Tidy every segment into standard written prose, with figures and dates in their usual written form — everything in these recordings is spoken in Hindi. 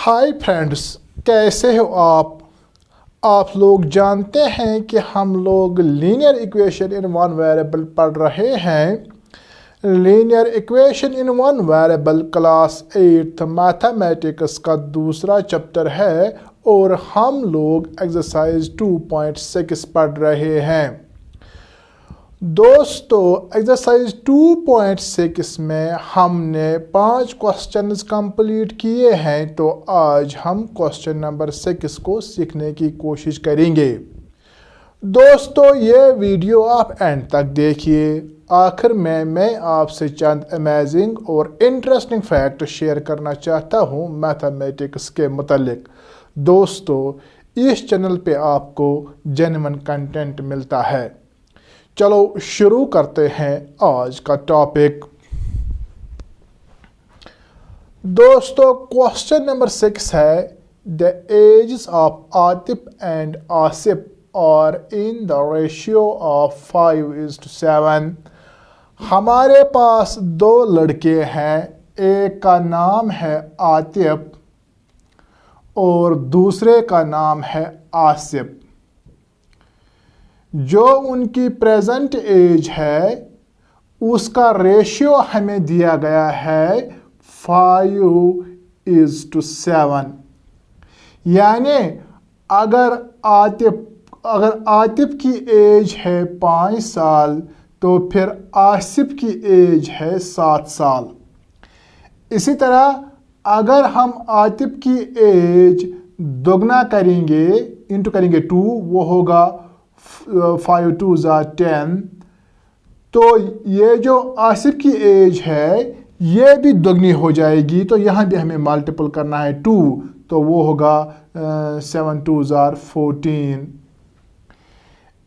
हाय फ्रेंड्स, कैसे हो आप लोग जानते हैं कि हम लोग linear equation in one variable पढ़ रहे हैं। Linear equation in one variable class 8 mathematics का दूसरा चैप्टर है और हम लोग एक्सरसाइज 2.6 पढ़ रहे हैं। दोस्तों, एक्सरसाइज 2.6 में हमने 5 क्वेश्चंस कंप्लीट किए हैं, तो आज हम क्वेश्चन नंबर 6 को सीखने की कोशिश करेंगे। दोस्तों, ये वीडियो आप एंड तक देखिए। आखिर में मैं आपसे चंद अमेजिंग और इंटरेस्टिंग फैक्ट शेयर करना चाहता हूँ मैथमेटिक्स के मुतालिक। दोस्तों, इस चैनल पे आपको जेन्युइन कंटेंट मिलता है। चलो शुरू करते हैं आज का टॉपिक। दोस्तों, क्वेश्चन नंबर 6 है, the ages of Atif and Asif are in the ratio of 5:7। हमारे पास 2 लड़के हैं, एक का नाम है आतिफ और दूसरे का नाम है आसिफ। जो उनकी प्रेजेंट एज है उसका रेशियो हमें दिया गया है 5:7। यानी अगर आतिफ की एज है 5 साल तो फिर आसिफ की एज है 7 साल। इसी तरह अगर हम आतिफ की एज दोगुना करेंगे, इंटू करेंगे 2, वो होगा 5 2 10। तो ये जो आसिफ की एज है ये भी दोगुनी हो जाएगी, तो यहाँ भी हमें मल्टीपल करना है 2, तो वो होगा 7 2 14।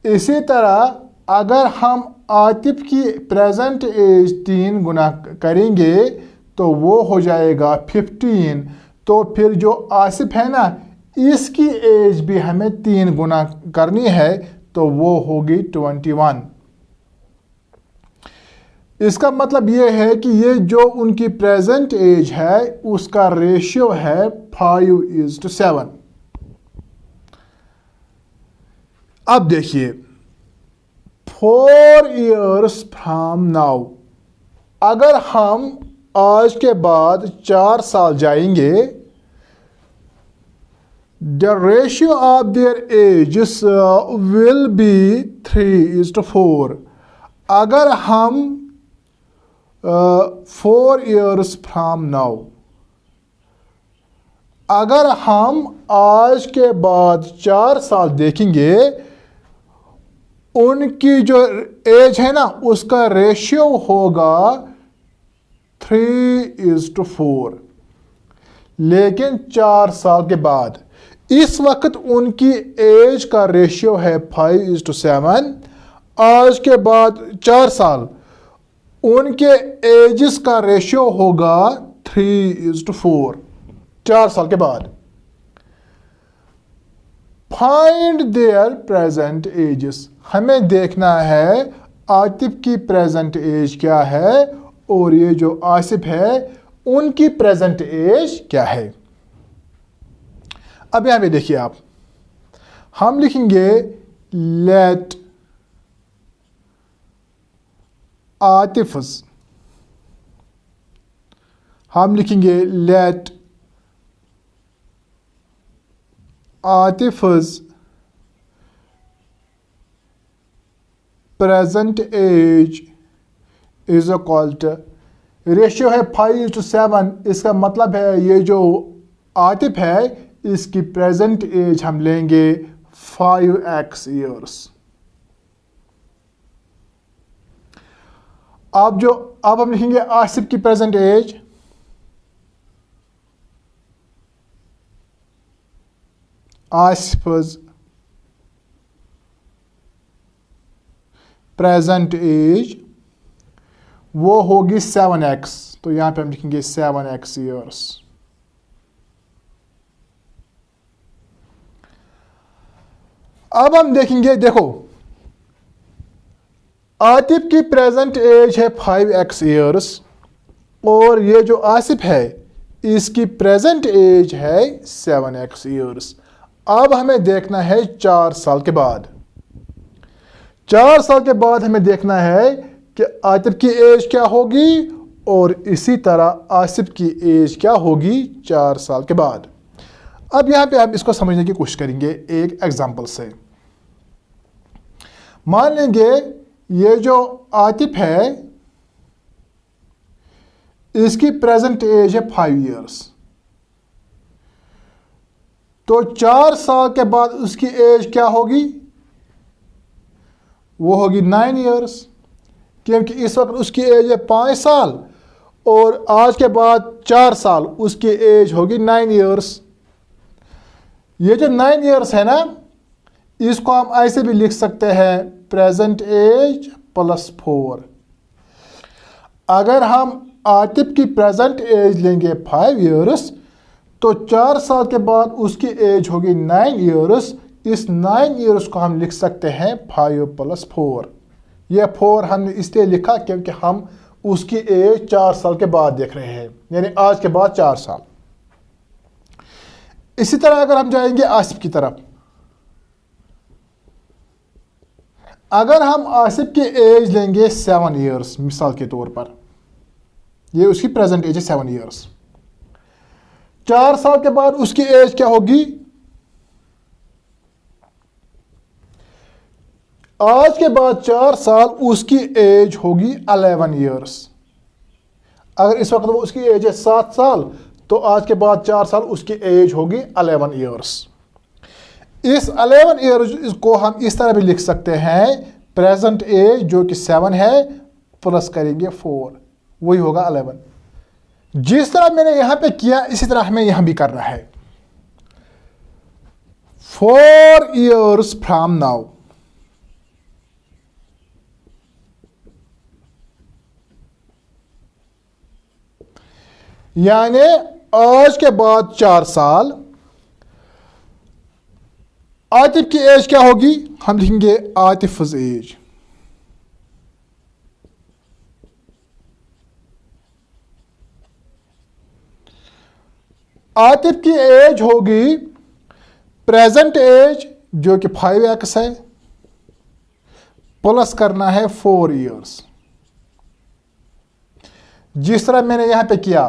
इसी तरह अगर हम आतिफ की प्रेजेंट एज 3 गुना करेंगे तो वो हो जाएगा 15। तो फिर जो आसिफ है ना, इसकी एज भी हमें 3 गुना करनी है, तो वो होगी 21। इसका मतलब ये है कि ये जो उनकी प्रेजेंट एज है उसका रेशियो है 5:7। अब देखिए, 4 years फ्रॉम नाउ, अगर हम आज के बाद 4 साल जाएंगे, the ratio of their ages will be 3:4। अगर हम 4 years from now, अगर हम आज के बाद 4 साल देखेंगे, उनकी जो एज है ना उसका रेशियो होगा 3:4। लेकिन 4 साल के बाद, इस वक्त उनकी एज का रेशियो है 5:7। आज के बाद 4 साल उनके एजेस का रेशियो होगा 3:4। 4 साल के बाद फाइंड देयर प्रेजेंट एजेस, हमें देखना है आतिफ की प्रेजेंट एज क्या है और ये जो आसिफ है उनकी प्रेजेंट एज क्या है। अब यहां पे देखिए आप, हम लिखेंगे लेट आतिफ्स, हम लिखेंगे let Atif's present age is equal to, ratio है 5:7। इसका मतलब है ये जो आतिफ है इसकी प्रेजेंट एज हम लेंगे 5x years। अब हम लिखेंगे आसिफ की present age, Asif present age वो होगी 7x, तो यहां पे हम लिखेंगे 7x years। अब हम देखेंगे, देखो आतिफ की प्रेजेंट एज है 5x years और ये जो आसिफ है इसकी प्रेजेंट एज है 7x ईयर्स। अब हमें देखना है 4 साल के बाद। 4 साल के बाद हमें देखना है कि आतिफ की एज क्या होगी और इसी तरह आसिफ की एज क्या होगी 4 साल के बाद। अब यहाँ पे हम इसको समझने की कोशिश करेंगे एक एग्जांपल से। मान लेंगे ये जो आतिफ है इसकी प्रेजेंट एज है 5 ईयर्स, तो 4 साल के बाद उसकी एज क्या होगी, वो होगी 9 ईयर्स, क्योंकि इस वक्त उसकी एज है 5 साल और आज के बाद 4 साल उसकी एज होगी 9 ईयर्स। ये जो 9 ईयर्स है ना, इसको हम ऐसे भी लिख सकते हैं प्रेजेंट एज प्लस 4। अगर हम आतिफ की प्रेजेंट एज लेंगे 5 ईयर्स तो 4 साल के बाद उसकी एज होगी 9 ईयर्स। इस 9 ईयर्स को हम लिख सकते हैं 5 प्लस 4। यह 4 हमने इसलिए लिखा क्योंकि हम उसकी एज 4 साल के बाद देख रहे हैं, यानी आज के बाद 4 साल। इसी तरह अगर हम जाएंगे आसिफ की तरफ, अगर हम आसिफ की एज लेंगे 7 ईयर्स मिसाल के तौर पर, ये उसकी प्रेजेंट एज है 7 ईयर्स। 4 साल के बाद उसकी एज क्या होगी, आज के बाद 4 साल उसकी एज होगी 11 ईयर्स। अगर इस वक्त वो उसकी एज है 7 साल तो आज के बाद 4 साल उसकी एज होगी 11 ईयर्स। इस 11 ईयर्स को हम इस तरह भी लिख सकते हैं प्रेजेंट एज जो कि 7 है प्लस करेंगे 4, वही होगा 11। जिस तरह मैंने यहां पे किया इसी तरह हमें यहां भी करना है। 4 ईयर्स फ्रॉम नाउ, यानी आज के बाद 4 साल आतिफ की एज क्या होगी, हम लिखेंगे आतिफ्स एज। आतिफ की एज होगी प्रेजेंट एज जो कि 5x है प्लस करना है 4 ईयर्स। जिस तरह मैंने यहां पे किया,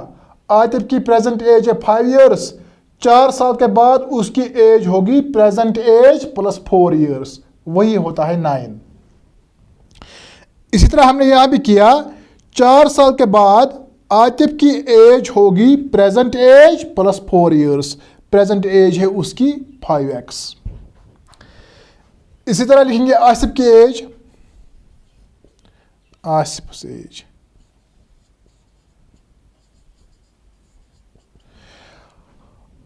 आतिफ की प्रेजेंट एज है 5 ईयर्स, 4 साल के बाद उसकी एज होगी प्रेजेंट एज प्लस 4 ईयर्स, वही होता है 9। इसी तरह हमने यहां भी किया, 4 साल के बाद आतिफ की एज होगी present age plus 4 years, present age है उसकी 5x। इसी तरह लिखेंगे आसिफ की एज, आसिफ एज।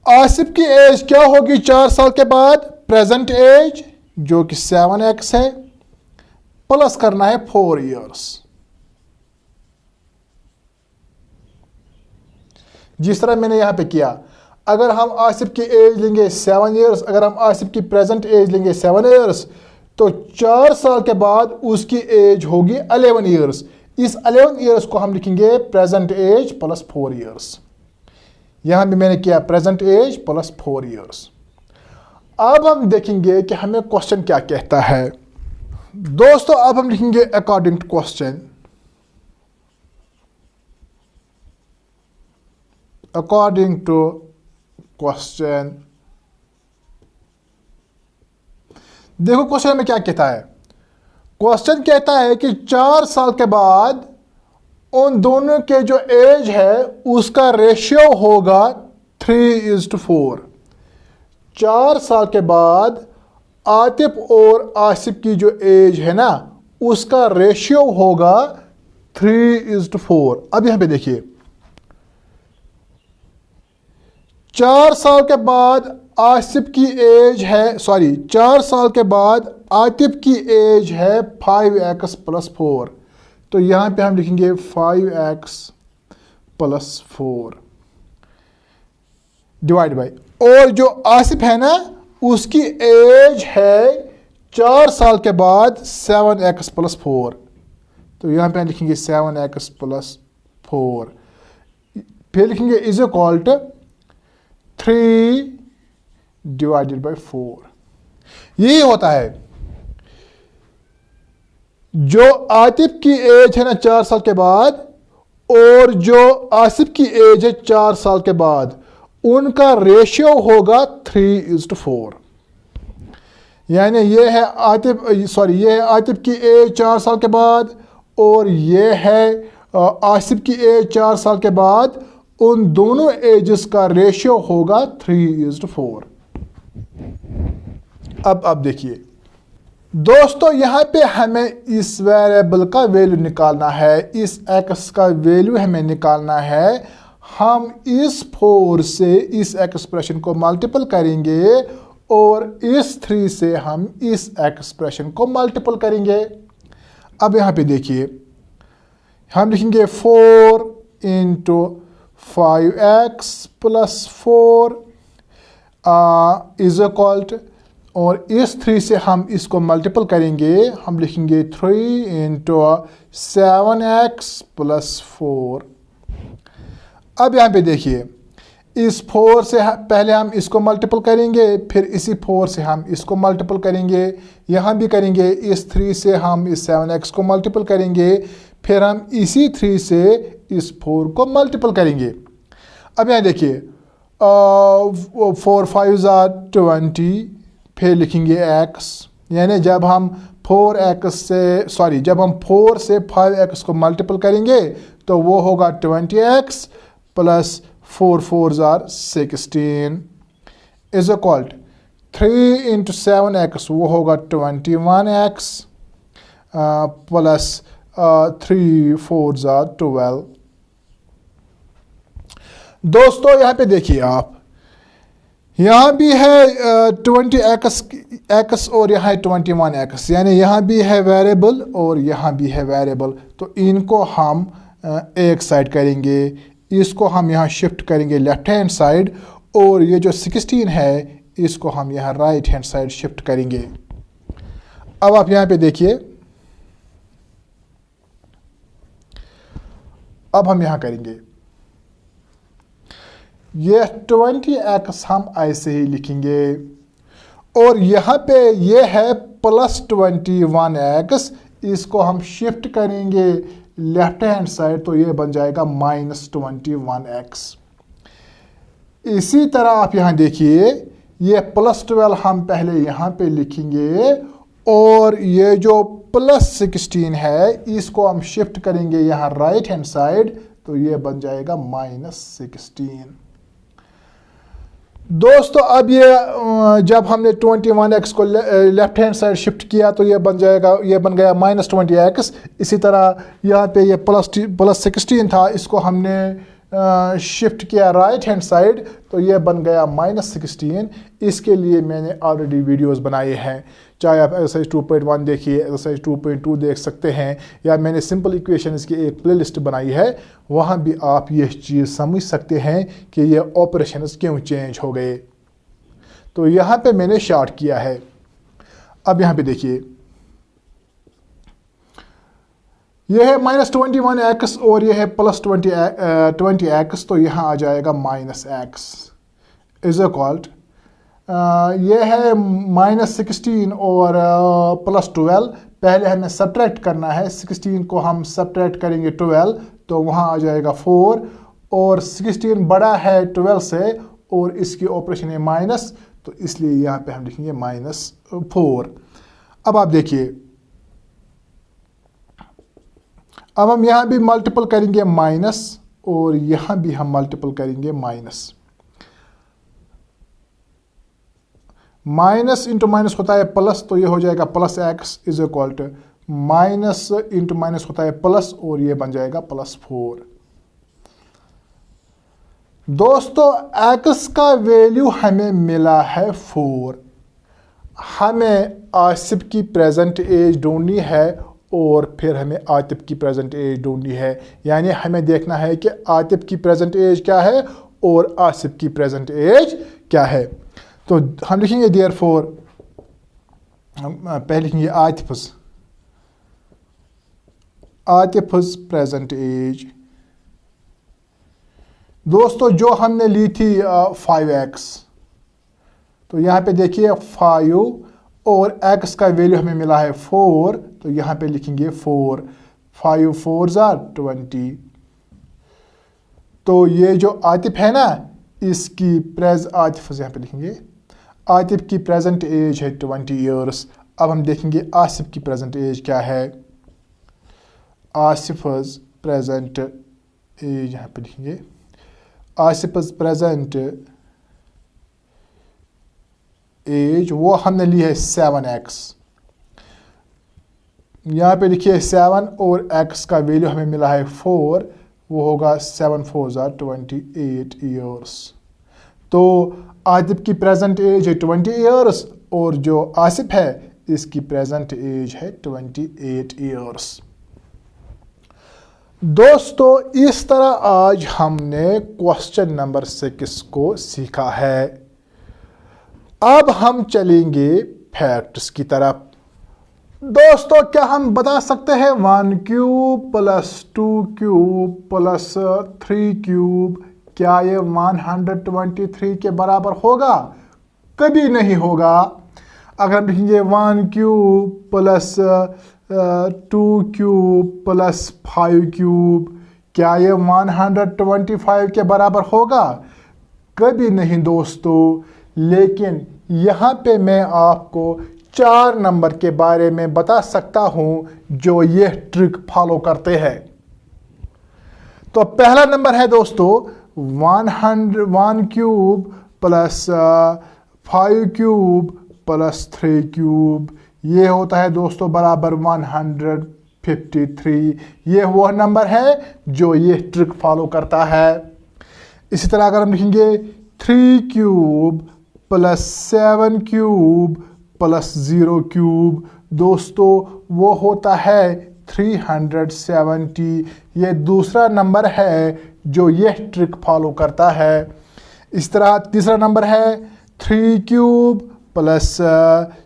आसिफ की एज क्या होगी 4 साल के बाद, प्रेजेंट एज जो कि 7x है प्लस करना है 4 ईयर्स। जिस तरह मैंने यहां पे किया, अगर हम आसिफ की एज लेंगे 7 ईयर्स, अगर हम आसिफ की प्रेजेंट एज लेंगे 7 ईयर्स तो 4 साल के बाद उसकी एज होगी 11 ईयर्स। इस 11 ईयर्स को हम लिखेंगे प्रेजेंट एज प्लस 4 ईयर्स। यहां भी मैंने किया प्रेजेंट एज प्लस 4 ईयर्स। अब हम देखेंगे कि हमें क्वेश्चन क्या कहता है। दोस्तों अब हम लिखेंगे according to question, according to question. देखो क्वेश्चन हमें क्या कहता है। क्वेश्चन कहता है कि 4 साल के बाद उन दोनों के जो एज है उसका रेशियो होगा 3:4। 4 साल के बाद आतिफ और आसिफ की जो एज है ना उसका रेशियो होगा 3:4। अब यहां पे देखिए, 4 साल के बाद आसिफ की एज है, 4 साल के बाद आतिफ की एज है 5x प्लस 4, तो यहां पे हम लिखेंगे 5x प्लस 4 डिवाइड बाई, और जो आसिफ है ना उसकी एज है 4 साल के बाद 7x प्लस 4, तो यहां पे हम लिखेंगे 7x प्लस 4। फिर लिखेंगे is equal to 3 divided by 4। यही होता है। जो आतिफ की एज है ना 4 साल के बाद, और जो आसिफ की एज है 4 साल के बाद, उनका रेशियो होगा 3:4। यानी ये है आतिफ की एज 4 साल के बाद, और ये है आसिफ की एज 4 साल के बाद। उन दोनों एजेस का रेशियो होगा 3:4। अब देखिए दोस्तों, यहाँ पे हमें इस वेरिएबल का वैल्यू निकालना है, इस x का वैल्यू हमें निकालना है। हम इस 4 से इस एक्सप्रेशन को मल्टीपल करेंगे और इस 3 से हम इस एक्सप्रेशन को मल्टीपल करेंगे। अब यहाँ पे देखिए, हम लिखेंगे 4 into 5x plus 4 is equal to, और इस 3 से हम इसको मल्टीपल करेंगे, हम लिखेंगे 3 इंटू 7x प्लस 4। अब यहाँ पे देखिए, इस 4 से पहले हम इसको मल्टीपल करेंगे, फिर इसी 4 से हम इसको मल्टीपल करेंगे, यहाँ भी करेंगे। इस 3 से हम इस 7x को मल्टीपल करेंगे, फिर हम इसी 3 से इस 4 को मल्टीपल करेंगे। अब यहाँ देखिए 4 5 20, फिर लिखेंगे x, यानी जब हम 4 से 5x को मल्टीपल करेंगे तो वो होगा 20x plus 4 4 16 is equal to 3 into 7x, वो होगा 21x प्लस 3 4 12। दोस्तों यहाँ पे देखिए आप, यहाँ भी है 20x और यहाँ है 21x, यानी यहाँ भी है वेरिएबल और यहाँ भी है वेरिएबल। तो इनको हम एक साइड करेंगे, इसको हम यहाँ शिफ्ट करेंगे लेफ्ट हैंड साइड, और ये जो 16 है इसको हम यहाँ राइट हैंड साइड शिफ्ट करेंगे। अब आप यहाँ पे देखिए, अब हम यहाँ करेंगे ये 20x हम ऐसे ही लिखेंगे, और यहाँ पे ये है प्लस 21x, इसको हम शिफ्ट करेंगे लेफ्ट हैंड साइड, तो ये बन जाएगा माइनस 21x। इसी तरह आप यहाँ देखिए, ये प्लस 12 हम पहले यहाँ पे लिखेंगे, और ये जो प्लस 16 है इसको हम शिफ्ट करेंगे यहाँ राइट हैंड साइड, तो ये बन जाएगा माइनस 16। दोस्तों अब ये जब हमने 21x को लेफ्ट हैंड साइड शिफ्ट किया तो ये बन गया माइनस 20x। इसी तरह यहाँ पे ये प्लस 16 था, इसको हमने शिफ्ट किया राइट हैंड साइड, तो ये बन गया माइनस 16। इसके लिए मैंने ऑलरेडी वीडियोस बनाए हैं, चाहे आप एक्सरसाइज 2.1 देखिए, एक्सरसाइज 2.2 देख सकते हैं, या मैंने सिंपल इक्वेशंस की एक प्लेलिस्ट बनाई है, वहाँ भी आप ये चीज़ समझ सकते हैं कि ये ऑपरेशंस क्यों चेंज हो गए। तो यहाँ पे मैंने शॉर्ट किया है। अब यहाँ पे देखिए, यह है माइनस 21x और यह है प्लस 20x, तो यहाँ आ जाएगा माइनस x इज इक्वल, यह है माइनस 16 और प्लस 12। पहले हमें सब्ट्रैक्ट करना है, 16 को हम सब्ट्रैक्ट करेंगे 12, तो वहाँ आ जाएगा 4, और 16 बड़ा है 12 से, और इसकी ऑपरेशन है माइनस, तो इसलिए यहाँ पे हम लिखेंगे माइनस 4। अब आप देखिए, अब हम यहाँ भी मल्टीपल करेंगे माइनस, और यहाँ भी हम मल्टीपल करेंगे माइनस। माइनस इंटू माइनस होता है प्लस, तो ये हो जाएगा plus x is equal to minus into minus होता है प्लस, और ये बन जाएगा प्लस 4। दोस्तों x का वैल्यू हमें मिला है 4। हमें आसिफ की प्रेजेंट एज ढूंढनी है, और फिर हमें आतिफ की प्रेजेंट एज ढूंढनी है। यानी हमें देखना है कि आतिफ की प्रेजेंट एज क्या है और आसिफ की प्रेजेंट एज क्या है। तो हम लिखेंगे देयरफॉर, पहले लिखेंगे आतिफ's प्रेजेंट एज दोस्तों जो हमने ली थी 5x, तो यहाँ पे देखिए 5 और x का वैल्यू हमें मिला है 4, तो यहाँ पे लिखेंगे 4, 5 4s are 20। तो ये जो आतिफ है ना, इसकी आतिफ यहाँ पे लिखेंगे, आतिफ की प्रेजेंट एज है 20 ईयर्स। अब हम देखेंगे आसिफ की प्रेजेंट एज क्या है। आसिफ's प्रेजेंट एज यहाँ पे लिखेंगे, आसिफ's प्रेजेंट एज वो हमने ली है 7x। यहाँ पे लिखिए 7 और x का वैल्यू हमें मिला है 4, वो होगा 7 4s are 28 ईयर्स। तो आतिफ की प्रेजेंट एज है 20 ईयर्स और जो आसिफ है इसकी प्रेजेंट एज है 28 ईयर्स। दोस्तों इस तरह आज हमने क्वेश्चन नंबर 6 को सीखा है। अब हम चलेंगे फैक्ट्स की तरफ। दोस्तों क्या हम बता सकते हैं 1 cube plus 2 cube plus 3 cube क्या ये 123 के बराबर होगा? कभी नहीं होगा। अगर हम लिखेंगे 1 cube plus 2 cube plus 5 cube क्या ये 125 के बराबर होगा? कभी नहीं दोस्तों। लेकिन यहाँ पे मैं आपको 4 नंबर के बारे में बता सकता हूँ जो ये ट्रिक फॉलो करते हैं। तो पहला नंबर है दोस्तों 1 cube plus 5 cube plus 3 cube, ये होता है दोस्तों बराबर 153। ये वह नंबर है जो ये ट्रिक फॉलो करता है। इसी तरह अगर हम लिखेंगे 3 cube plus 7 cube plus 0 cube, दोस्तों वो होता है 370। ये दूसरा नंबर है जो ये ट्रिक फॉलो करता है। इस तरह तीसरा नंबर है 3 cube plus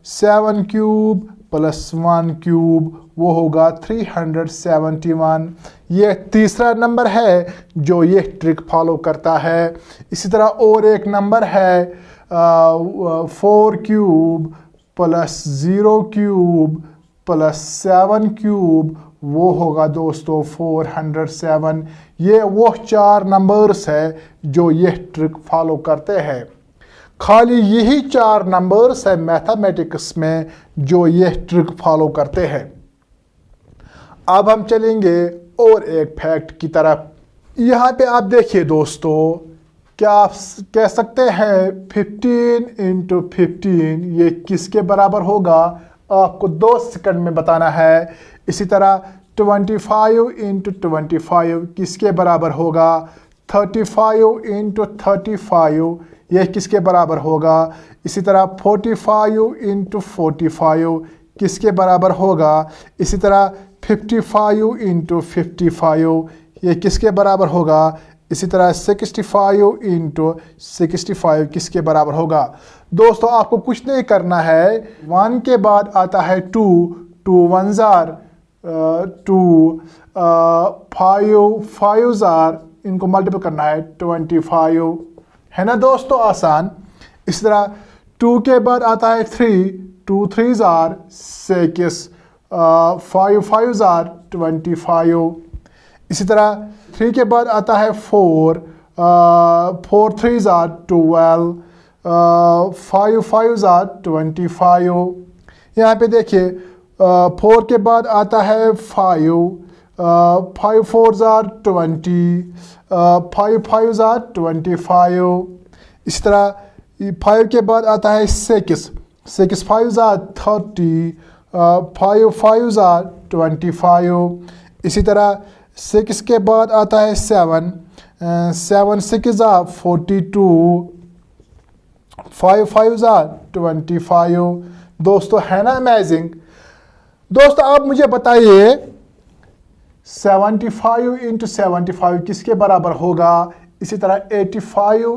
7 cube plus 1 cube, वो होगा 371। ये तीसरा नंबर है जो ये ट्रिक फॉलो करता है। इसी तरह और एक नंबर है 4 cube plus 0 cube plus 7 cube, वो होगा दोस्तों 407। ये वो 4 नंबर्स है जो ये ट्रिक फॉलो करते हैं। खाली यही 4 नंबर्स है मैथमेटिक्स में जो ये ट्रिक फॉलो करते हैं। अब हम चलेंगे और एक फैक्ट की तरफ। यहाँ पे आप देखिए दोस्तों, क्या आप कह सकते हैं 15 × 15 ये किसके बराबर होगा? आपको 2 सेकंड में बताना है। इसी तरह 25 × 25 किसके बराबर होगा? 35 × 35 यह किसके बराबर होगा? इसी तरह 45 × 45 किसके बराबर होगा? इसी तरह 55 × 55 ये किसके बराबर होगा? इसी तरह 65 × 65 किसके बराबर होगा? दोस्तों आपको कुछ नहीं करना है। 1 के बाद आता है 2 1s are 2, 5s are, इनको मल्टीपल करना है 25, है ना दोस्तों आसान। इस तरह 2 के बाद आता है 3, 2 3s are 6, 5 5s are 25। इसी तरह 3 के बाद आता है 4, 4 3s are 12, 5 5s are 25। यहाँ पे देखिए 4 के बाद आता है 5, 5 4s are 20, 5 5s are 25। इस तरह 5 के बाद आता है 6, 6 5s are 30, 5 5s are 25। इसी तरह 6 के बाद आता है 7, 7 6s are 42, 5 5s are 25। दोस्तों है ना अमेजिंग। दोस्तों आप मुझे बताइए 75 × 75 किसके बराबर होगा? इसी तरह 85 ×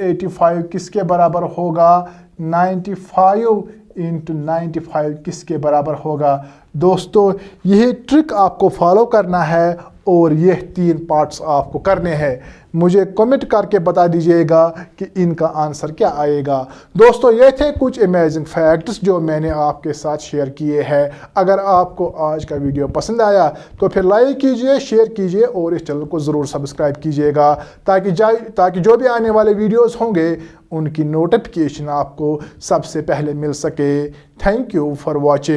85 किसके बराबर होगा? 95 × 95 किसके बराबर होगा? दोस्तों यही ट्रिक आपको फॉलो करना है और ये 3 पार्ट्स आपको करने हैं। मुझे कमेंट करके बता दीजिएगा कि इनका आंसर क्या आएगा। दोस्तों, ये थे कुछ अमेजिंग फैक्ट्स जो मैंने आपके साथ शेयर किए हैं। अगर आपको आज का वीडियो पसंद आया तो फिर लाइक कीजिए, शेयर कीजिए और इस चैनल को ज़रूर सब्सक्राइब कीजिएगा ताकि जो भी आने वाले वीडियोस होंगे उनकी नोटिफिकेशन आपको सबसे पहले मिल सके। Thank you for watching.